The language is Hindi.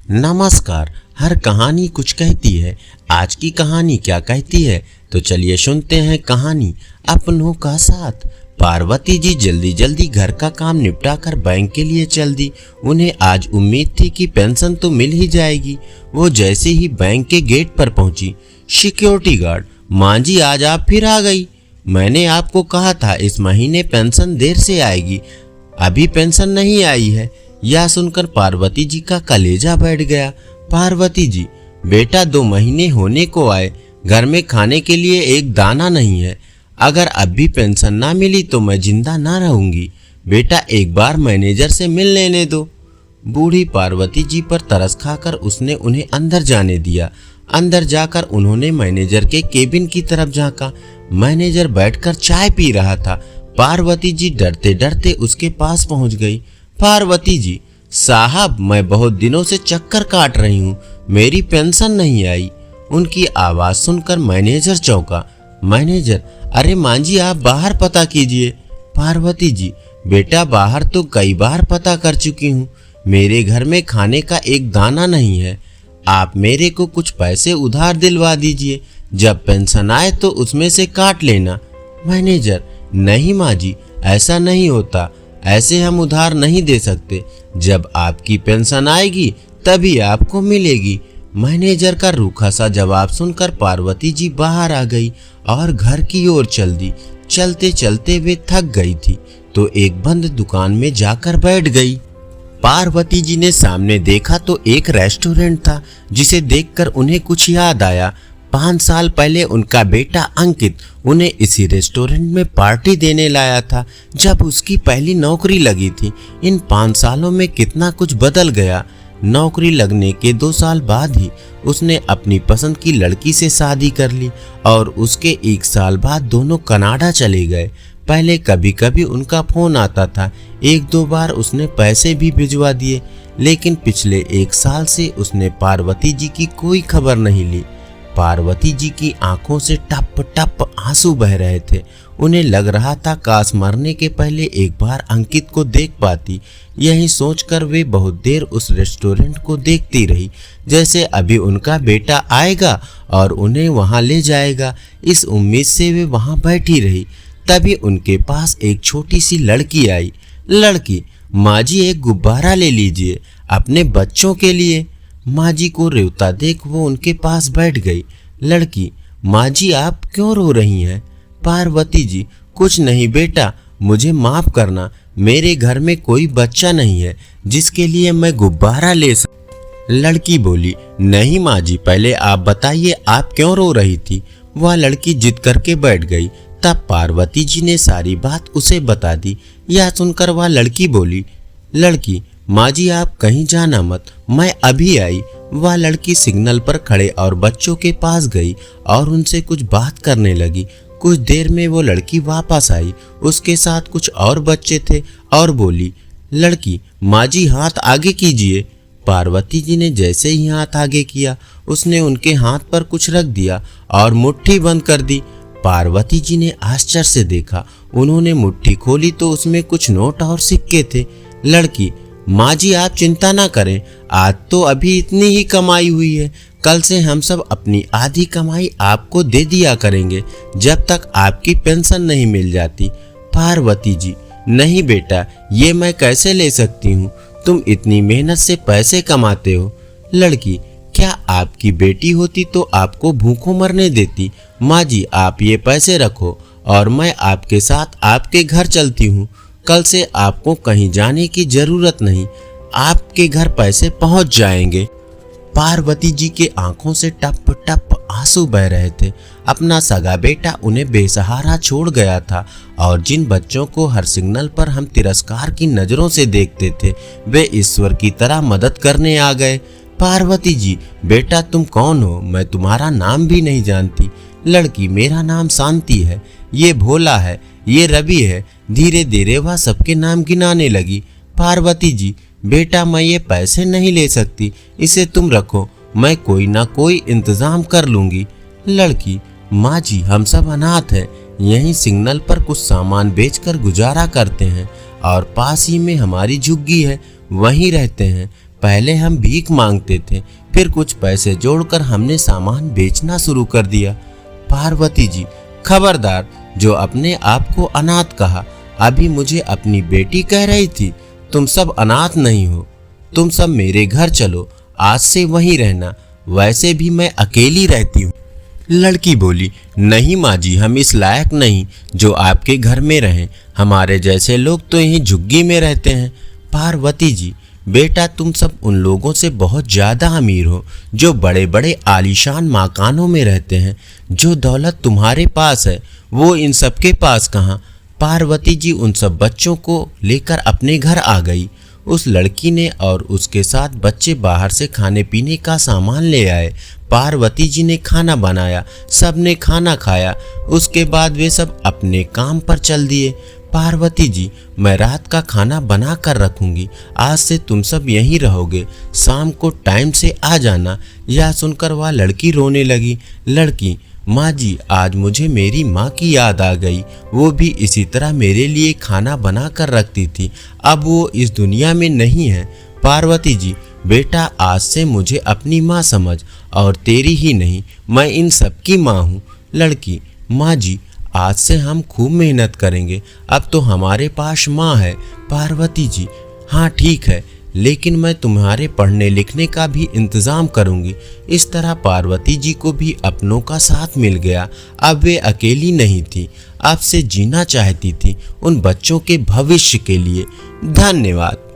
नमस्कार। हर कहानी कुछ कहती है। आज की कहानी क्या कहती है, तो चलिए सुनते हैं कहानी अपनों का साथ। पार्वती जी जल्दी जल्दी घर का काम निपटा कर बैंक के लिए चल दी। उन्हें आज उम्मीद थी कि पेंशन तो मिल ही जाएगी। वो जैसे ही बैंक के गेट पर पहुंची, सिक्योरिटी गार्ड, माँ जी आज आप फिर आ गई। मैंने आपको कहा था इस महीने पेंशन देर से आएगी, अभी पेंशन नहीं आई है। यह सुनकर पार्वती जी का कलेजा बैठ गया। पार्वती जी, बेटा 2 महीने होने को आए, घर में खाने के लिए एक दाना नहीं है। अगर अब भी पेंशन ना मिली तो मैं जिंदा ना रहूंगी। बेटा एक बार मैनेजर से मिल लेने दो। बूढ़ी पार्वती जी पर तरस खाकर उसने उन्हें अंदर जाने दिया। अंदर जाकर उन्होंने मैनेजर के केबिन की तरफ झांका। मैनेजर बैठकर चाय पी रहा था। पार्वती जी डरते डरते उसके पास पहुंच गई। पार्वती जी, साहब मैं बहुत दिनों से चक्कर काट रही हूँ, मेरी पेंशन नहीं आई। उनकी आवाज सुनकर मैनेजर चौंका। मैनेजर, अरे माँ जी आप बाहर पता कीजिए। पार्वती जी, बेटा बाहर तो कई बार पता कर चुकी हूँ, मेरे घर में खाने का एक दाना नहीं है। आप मेरे को कुछ पैसे उधार दिलवा दीजिए, जब पेंशन आए तो उसमें से काट लेना। मैनेजर, नहीं माँ जी, ऐसा नहीं होता, ऐसे हम उधार नहीं दे सकते। जब आपकी पेंशन आएगी तभी आपको मिलेगी। मैनेजर का रूखा सा जवाब सुनकर पार्वती जी बाहर आ गई और घर की ओर चल दी। चलते चलते वे थक गई थी तो एक बंद दुकान में जाकर बैठ गई। पार्वती जी ने सामने देखा तो एक रेस्टोरेंट था, जिसे देखकर उन्हें कुछ याद आया। 5 साल पहले उनका बेटा अंकित उन्हें इसी रेस्टोरेंट में पार्टी देने लाया था, जब उसकी पहली नौकरी लगी थी। इन 5 सालों में कितना कुछ बदल गया। नौकरी लगने के 2 साल बाद ही उसने अपनी पसंद की लड़की से शादी कर ली और उसके 1 साल बाद दोनों कनाडा चले गए। पहले कभी कभी उनका फोन आता था, 1-2 बार उसने पैसे भी भिजवा दिए, लेकिन पिछले 1 साल से उसने पार्वती जी की कोई खबर नहीं ली। पार्वती जी की आंखों से टप टप आंसू बह रहे थे। उन्हें लग रहा था काश मरने के पहले एक बार अंकित को देख पाती। यही सोचकर वे बहुत देर उस रेस्टोरेंट को देखती रही, जैसे अभी उनका बेटा आएगा और उन्हें वहां ले जाएगा। इस उम्मीद से वे वहां बैठी रही। तभी उनके पास एक छोटी सी लड़की आई। लड़की, माँ जी एक गुब्बारा ले लीजिए अपने बच्चों के लिए। माँ जी को रोता देख वो उनके पास बैठ गई। लड़की, माँ जी आप क्यों रो रही हैं? पार्वती जी, कुछ नहीं बेटा, मुझे माफ करना, मेरे घर में कोई बच्चा नहीं है जिसके लिए मैं गुब्बारा ले सकूं। लड़की बोली, नहीं माँ जी, पहले आप बताइए आप क्यों रो रही थी। वह लड़की जिद करके बैठ गई। तब पार्वती जी ने सारी बात उसे बता दी। यह सुनकर वह लड़की बोली, लड़की, माँ जी आप कहीं जाना मत, मैं अभी आई। वह लड़की सिग्नल पर खड़े और बच्चों के पास गई और उनसे कुछ बात करने लगी। कुछ देर में वो लड़की वापस आई, उसके साथ कुछ और बच्चे थे और बोली, लड़की, माँ जी हाथ आगे कीजिए। पार्वती जी ने जैसे ही हाथ आगे किया, उसने उनके हाथ पर कुछ रख दिया और मुट्ठी बंद कर दी। पार्वती जी ने आश्चर्य से देखा। उन्होंने मुट्ठी खोली तो उसमें कुछ नोट और सिक्के थे। लड़की, माँ जी आप चिंता ना करें, आज तो अभी इतनी ही कमाई हुई है, कल से हम सब अपनी आधी कमाई आपको दे दिया करेंगे जब तक आपकी पेंशन नहीं मिल जाती। पार्वती जी, नहीं बेटा, ये मैं कैसे ले सकती हूँ, तुम इतनी मेहनत से पैसे कमाते हो। लड़की, क्या आपकी बेटी होती तो आपको भूखों मरने देती। माँ जी आप ये पैसे रखो और मैं आपके साथ आपके घर चलती हूँ। कल से आपको कहीं जाने की जरूरत नहीं, आपके घर पैसे पहुंच जाएंगे। पार्वती जी के आंखों से टप टप आंसू बह रहे थे। अपना सगा बेटा उन्हें बेसहारा छोड़ गया था और जिन बच्चों को हर सिग्नल पर हम तिरस्कार की नजरों से देखते थे, वे ईश्वर की तरह मदद करने आ गए। पार्वती जी, बेटा तुम कौन हो? मैं तुम्हारा नाम भी नहीं जानती। लड़की, मेरा नाम शांति है, ये भोला है, ये रवि है। धीरे धीरे वह सबके नाम गिनाने लगी। पार्वती जी, बेटा मैं ये पैसे नहीं ले सकती, इसे तुम रखो, मैं कोई ना कोई इंतजाम कर लूंगी। लड़की, माँ जी हम सब अनाथ हैं, यहीं सिग्नल पर कुछ सामान बेचकर गुजारा करते हैं और पास ही में हमारी झुग्गी है, वहीं रहते हैं। पहले हम भीख मांगते थे, फिर कुछ पैसे जोड़कर हमने सामान बेचना शुरू कर दिया। पार्वती जी, खबरदार, जो अपने आप को अनाथ कहा, अभी मुझे अपनी बेटी कह रही थी। तुम सब अनाथ नहीं हो, तुम सब मेरे घर चलो, आज से वहीं रहना, वैसे भी मैं अकेली रहती हूँ। लड़की बोली, नहीं माँ जी, हम इस लायक नहीं जो आपके घर में रहें, हमारे जैसे लोग तो यहीं झुग्गी में रहते हैं। पार्वती जी, बेटा तुम सब उन लोगों से बहुत ज़्यादा अमीर हो जो बड़े बड़े आलीशान मकानों में रहते हैं। जो दौलत तुम्हारे पास है वो इन सब के पास कहाँ। पार्वती जी उन सब बच्चों को लेकर अपने घर आ गई। उस लड़की ने और उसके साथ बच्चे बाहर से खाने पीने का सामान ले आए। पार्वती जी ने खाना बनाया, सब ने खाना खाया। उसके बाद वे सब अपने काम पर चल दिए। पार्वती जी, मैं रात का खाना बना कर रखूंगी, आज से तुम सब यहीं रहोगे, शाम को टाइम से आ जाना। यह सुनकर वह लड़की रोने लगी। लड़की, माँ जी, आज मुझे मेरी माँ की याद आ गई, वो भी इसी तरह मेरे लिए खाना बना कर रखती थी, अब वो इस दुनिया में नहीं है। पार्वती जी, बेटा आज से मुझे अपनी माँ समझ, और तेरी ही नहीं, मैं इन सब की माँ हूँ। लड़की, माँ जी, आज से हम खूब मेहनत करेंगे, अब तो हमारे पास माँ है। पार्वती जी, हाँ ठीक है, लेकिन मैं तुम्हारे पढ़ने लिखने का भी इंतज़ाम करूंगी। इस तरह पार्वती जी को भी अपनों का साथ मिल गया। अब वे अकेली नहीं थी, अब से जीना चाहती थी उन बच्चों के भविष्य के लिए। धन्यवाद।